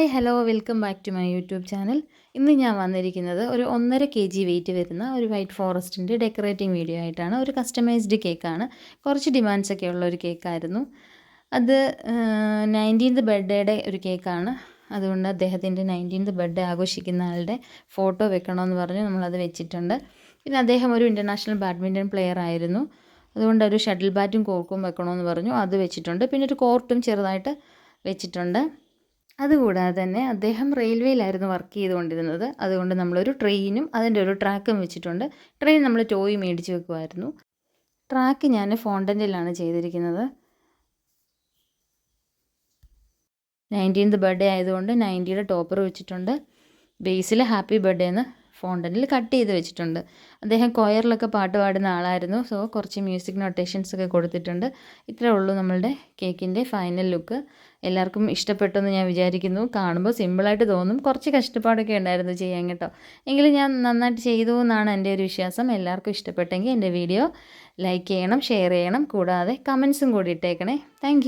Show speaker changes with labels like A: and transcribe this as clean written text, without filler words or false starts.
A: Hi hello welcome back to my YouTube channel. ഇന്ന് ഞാൻ വന്നിരിക്കുന്നത് ഒരു 1.5 kg വെയിറ്റ് വരുന്ന ഒരു വൈറ്റ് ഫോറസ്റ്റിൻ്റെ ഡെക്കറേറ്റിംഗ് വീഡിയോ ആയിട്ടാണ്. ഒരു കസ്റ്റമൈസ്ഡ് കേക്കാണ്. കുറച്ച് ഡിമാൻഡ്സൊക്കെ ഉള്ള ഒരു കേക്കായിരുന്നു. അത് 19th ബർത്ത്ഡേയുടെ ഒരു കേക്കാണ്. അതുകൊണ്ട് അദ്ദേഹത്തിൻ്റെ 19th ബർത്ത്ഡേ ആഘോഷിക്കുന്ന ആളുടെ ഫോട്ടോ വെക്കണമെന്ന് പറഞ്ഞ് നമ്മളത് വെച്ചിട്ടുണ്ട്. പിന്നെ അദ്ദേഹം ഒരു ഇൻ്റർനാഷണൽ ബാഡ്മിൻ്റൺ പ്ലെയർ ആയിരുന്നു. അതുകൊണ്ട് ഒരു ഷട്ടിൽ ബാറ്റും കോർക്കും വെക്കണമെന്ന് പറഞ്ഞു, അത് വെച്ചിട്ടുണ്ട്. പിന്നെ ഒരു കോർട്ടും ചെറുതായിട്ട് വെച്ചിട്ടുണ്ട്. അതുകൂടാതെ തന്നെ അദ്ദേഹം റെയിൽവേയിലായിരുന്നു വർക്ക് ചെയ്തുകൊണ്ടിരുന്നത്. അതുകൊണ്ട് നമ്മളൊരു ട്രെയിനും അതിൻ്റെ ഒരു ട്രാക്കും വെച്ചിട്ടുണ്ട്. ട്രെയിൻ നമ്മൾ ടോയ് മേടിച്ച് വെക്കുമായിരുന്നു. ട്രാക്ക് ഞാൻ ഫോണ്ടൻറ്റിലാണ് ചെയ്തിരിക്കുന്നത്. 19th ബർത്ത്ഡേ ആയതുകൊണ്ട് 90യുടെ ടോപ്പർ വെച്ചിട്ടുണ്ട്. ബേസിൽ ഹാപ്പി ബർത്ത്ഡേ എന്ന് ഫോണ്ടൻറ്റിൽ കട്ട് ചെയ്ത് വെച്ചിട്ടുണ്ട്. അദ്ദേഹം കൊയറിലൊക്കെ പാട്ട് പാടുന്ന ആളായിരുന്നു. സോ കുറച്ച് മ്യൂസിക് നൊട്ടേഷൻസ് ഒക്കെ കൊടുത്തിട്ടുണ്ട്. ഇത്രയേ ഉള്ളൂ നമ്മളുടെ കേക്കിൻ്റെ ഫൈനൽ ലുക്ക്. എല്ലാവർക്കും ഇഷ്ടപ്പെട്ടെന്ന് ഞാൻ വിചാരിക്കുന്നു. കാണുമ്പോൾ സിമ്പിളായിട്ട് തോന്നും, കുറച്ച് കഷ്ടപ്പാടൊക്കെ ഉണ്ടായിരുന്നു ചെയ്യാൻ കേട്ടോ. എങ്കിലും ഞാൻ നന്നായിട്ട് ചെയ്തു എന്നാണ് എൻ്റെ ഒരു വിശ്വാസം. എല്ലാവർക്കും ഇഷ്ടപ്പെട്ടെങ്കിൽ എൻ്റെ വീഡിയോ ലൈക്ക് ചെയ്യണം, ഷെയർ ചെയ്യണം, കൂടാതെ കമൻസും കൂടി ഇട്ടേക്കണേ. താങ്ക്